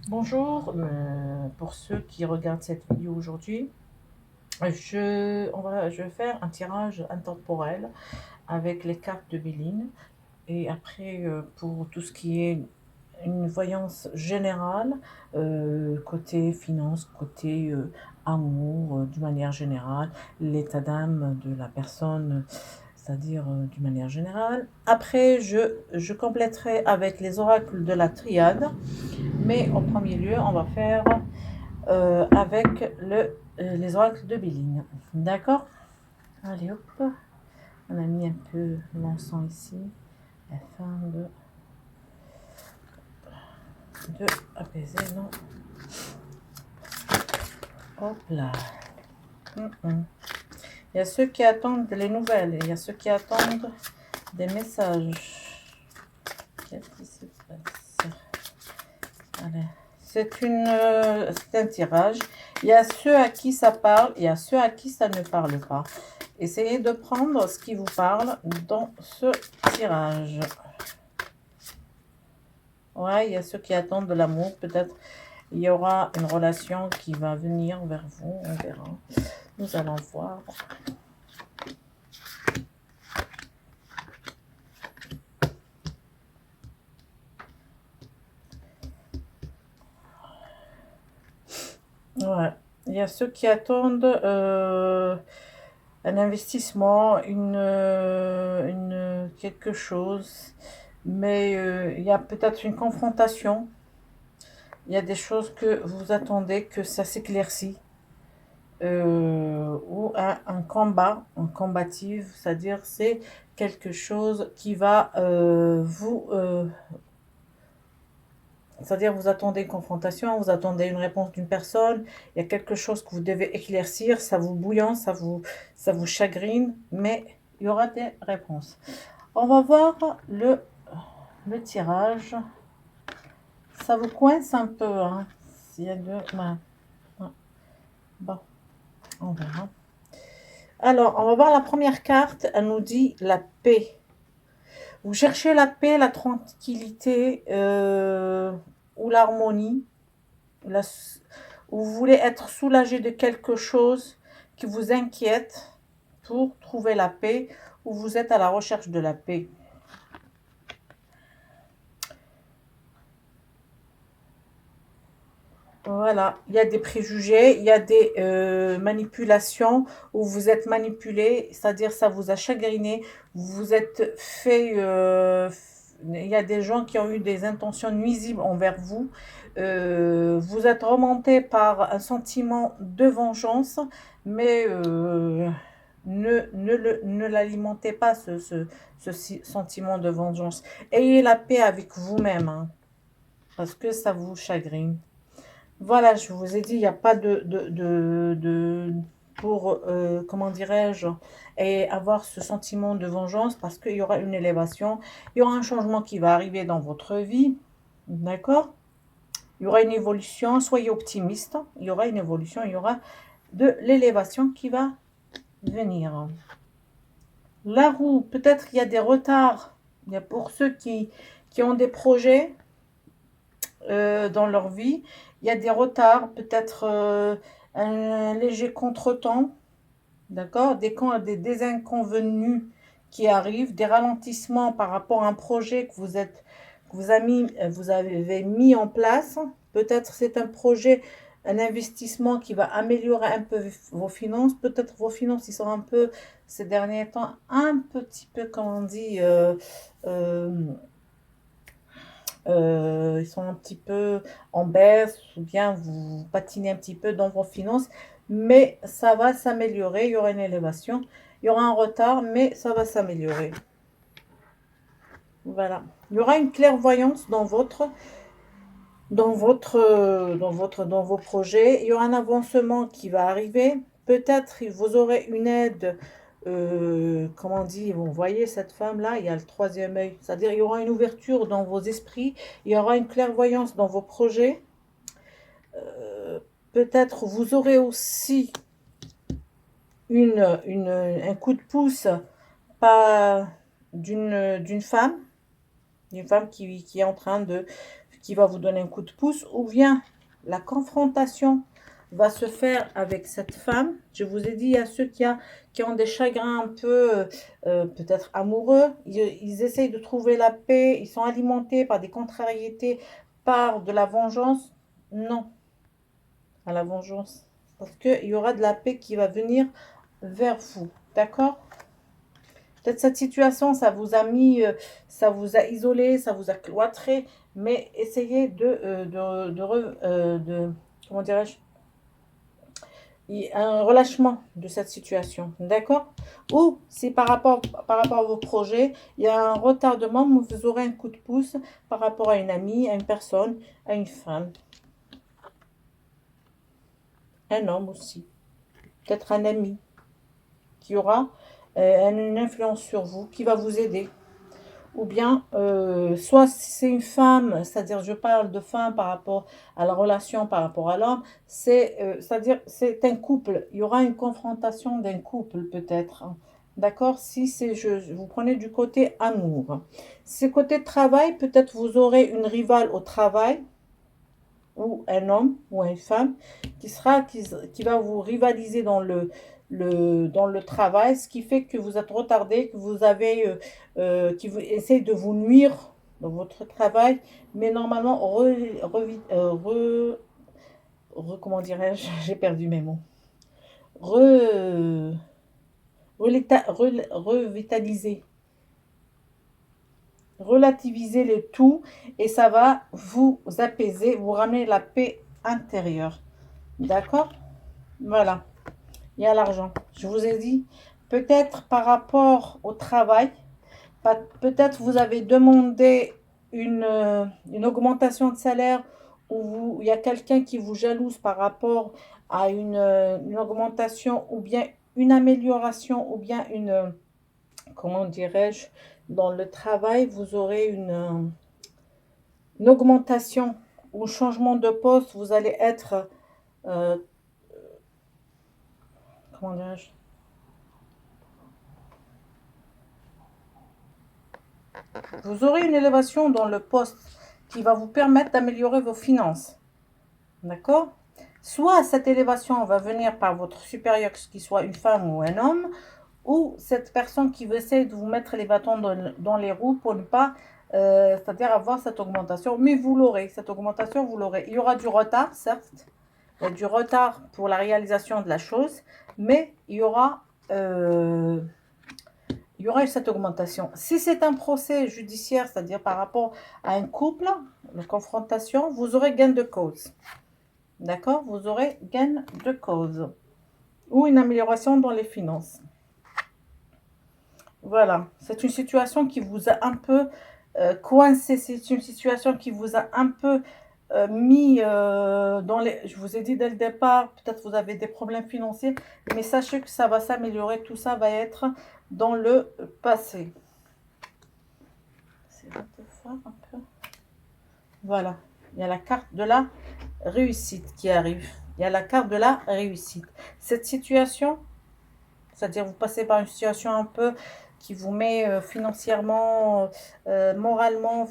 Bonjour, pour ceux qui regardent cette vidéo aujourd'hui, je vais faire un tirage intemporel avec les cartes de Béline. Et après, pour tout ce qui est une voyance générale, côté finance, côté amour, d'une manière générale, l'état d'âme de la personne, c'est-à-dire d'une manière générale. Après, je compléterai avec les oracles de la triade, mais en premier lieu, on va faire avec les oracles de Béline. D'accord? Allez hop, on a mis un peu l'encens ici afin de apaiser. Non. Hop là. Il y a ceux qui attendent les nouvelles, il y a ceux qui attendent des messages. Qu'est-ce qui se passe? Allez. C'est un tirage. Il y a ceux à qui ça parle, il y a ceux à qui ça ne parle pas. Essayez de prendre ce qui vous parle dans ce tirage. Ouais, il y a ceux qui attendent de l'amour. Peut-être il y aura une relation qui va venir vers vous. On verra. Nous allons voir. Ouais. Il y a ceux qui attendent un investissement, quelque chose. Mais il y a peut-être une confrontation. Il y a des choses que vous attendez que ça s'éclaircit. Ou un combat, un combatif, c'est-à-dire c'est quelque chose qui va c'est-à-dire vous attendez une confrontation, vous attendez une réponse d'une personne, il y a quelque chose que vous devez éclaircir, ça vous bouillante, ça vous chagrine, mais il y aura des réponses. On va voir le tirage. Ça vous coince un peu, hein, s'il y a deux mains. Bon, on verra. Alors, on va voir la première carte. Elle nous dit la paix. Vous cherchez la paix, la tranquillité ou l'harmonie. Ou vous voulez être soulagé de quelque chose qui vous inquiète pour trouver la paix, ou vous êtes à la recherche de la paix. Voilà, il y a des préjugés, il y a des manipulations où vous êtes manipulé, c'est-à-dire ça vous a chagriné, vous vous êtes fait... il y a des gens qui ont eu des intentions nuisibles envers vous. Vous êtes remonté par un sentiment de vengeance, mais ne l'alimentez pas, ce sentiment de vengeance. Ayez la paix avec vous-même, hein, parce que ça vous chagrine. Voilà, je vous ai dit, il n'y a pas pour, comment dirais-je, et avoir ce sentiment de vengeance parce qu'il y aura une élévation, il y aura un changement qui va arriver dans votre vie, d'accord? Il y aura une évolution, soyez optimiste, il y aura une évolution, il y aura de l'élévation qui va venir. La roue, peut-être il y a des retards, il y a pour ceux qui ont des projets, dans leur vie. Il y a des retards, peut-être un léger contretemps, d'accord, des désinconvenus qui arrivent, des ralentissements par rapport à un projet vous avez mis en place. Peut-être c'est un projet, un investissement qui va améliorer un peu vos finances. Peut-être vos finances, ils sont un peu, ces derniers temps, un petit peu, comment on dit, euh, ils sont un petit peu en baisse ou bien vous patinez un petit peu dans vos finances, mais ça va s'améliorer, il y aura une élévation, il y aura un retard, mais ça va s'améliorer. Voilà. Il y aura une clairvoyance dans vos projets. Il y aura un avancement qui va arriver. Peut-être vous aurez une aide. Comment dire, vous voyez cette femme-là, il y a le troisième œil. C'est-à-dire, il y aura une ouverture dans vos esprits. Il y aura une clairvoyance dans vos projets. Euh, Peut-être vous aurez aussi un coup de pouce pas d'une femme qui est en train qui va vous donner un coup de pouce, ou bien la confrontation va se faire avec cette femme. Je vous ai dit, il y a ceux qui ont des chagrins un peu peut-être amoureux. Ils essayent de trouver la paix. Ils sont alimentés par des contrariétés, par de la vengeance. Non, à la vengeance. Parce qu'il y aura de la paix qui va venir vers vous. D'accord? Peut-être cette situation, ça vous a mis, ça vous a isolé, ça vous a cloîtré, mais essayez comment dirais-je, un relâchement de cette situation, d'accord? Ou si par rapport à vos projets, il y a un retardement, vous aurez un coup de pouce par rapport à une amie, à une personne, à une femme, un homme aussi, peut-être un ami qui aura une influence sur vous, qui va vous aider. Ou bien, soit si c'est une femme, c'est-à-dire je parle de femme par rapport à la relation par rapport à l'homme, c'est-à-dire c'est un couple. Il y aura une confrontation d'un couple peut-être. Hein. D'accord? Si c'est vous prenez du côté amour. Si c'est côté travail, peut-être vous aurez une rivale au travail, ou un homme ou une femme qui va vous rivaliser dans le travail, ce qui fait que vous êtes retardé, que vous avez qui essaye de vous nuire dans votre travail, mais normalement comment dirais-je, j'ai perdu mes mots, re, revitaliser, relativiser le tout, et ça va vous apaiser, vous ramener la paix intérieure. D'accord? Voilà. Il y a l'argent. Je vous ai dit, peut-être par rapport au travail, peut-être vous avez demandé une augmentation de salaire, ou il y a quelqu'un qui vous jalouse par rapport à une augmentation, ou bien une amélioration, ou bien comment dirais-je, dans le travail, vous aurez une augmentation ou changement de poste, vous allez être, euh, comment dirais-je, vous aurez une élévation dans le poste qui va vous permettre d'améliorer vos finances. D'accord? Soit cette élévation va venir par votre supérieur, qu'il soit une femme ou un homme, ou cette personne qui veut essayer de vous mettre les bâtons dans les roues pour ne pas, c'est-à-dire avoir cette augmentation. Mais vous l'aurez, cette augmentation, vous l'aurez. Il y aura du retard, certes. Il y a du retard pour la réalisation de la chose, mais il y aura eu cette augmentation. Si c'est un procès judiciaire, c'est-à-dire par rapport à un couple, une confrontation, vous aurez gain de cause. D'accord? Vous aurez gain de cause. Ou une amélioration dans les finances. Voilà. C'est une situation qui vous a un peu coincé. C'est une situation qui vous a un peu mis dans les... Je vous ai dit dès le départ, peut-être vous avez des problèmes financiers, mais sachez que ça va s'améliorer. Tout ça va être dans le passé. C'est de faire un peu. Voilà. Il y a la carte de la réussite qui arrive. Il y a la carte de la réussite. Cette situation, c'est-à-dire vous passez par une situation un peu qui vous met financièrement, moralement,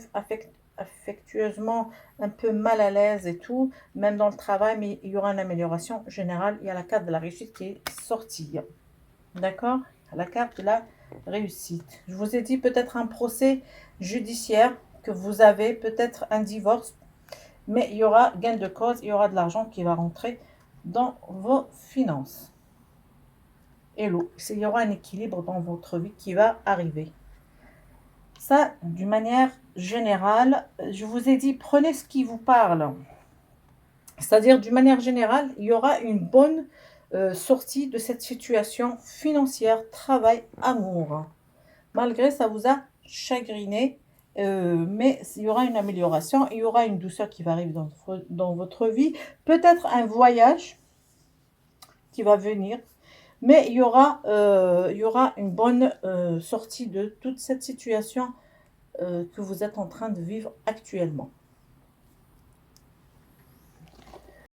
affectueusement un peu mal à l'aise et tout, même dans le travail, mais il y aura une amélioration générale. Il y a la carte de la réussite qui est sortie. D'accord? La carte de la réussite. Je vous ai dit peut-être un procès judiciaire que vous avez, peut-être un divorce, mais il y aura gain de cause, il y aura de l'argent qui va rentrer dans vos finances. Hello, il y aura un équilibre dans votre vie qui va arriver. Ça, d'une manière générale, je vous ai dit, prenez ce qui vous parle. C'est-à-dire, d'une manière générale, il y aura une bonne sortie de cette situation financière, travail, amour. Malgré ça vous a chagriné, mais il y aura une amélioration, il y aura une douceur qui va arriver dans votre vie. Peut-être un voyage qui va venir, mais il y aura une bonne sortie de toute cette situation que vous êtes en train de vivre actuellement.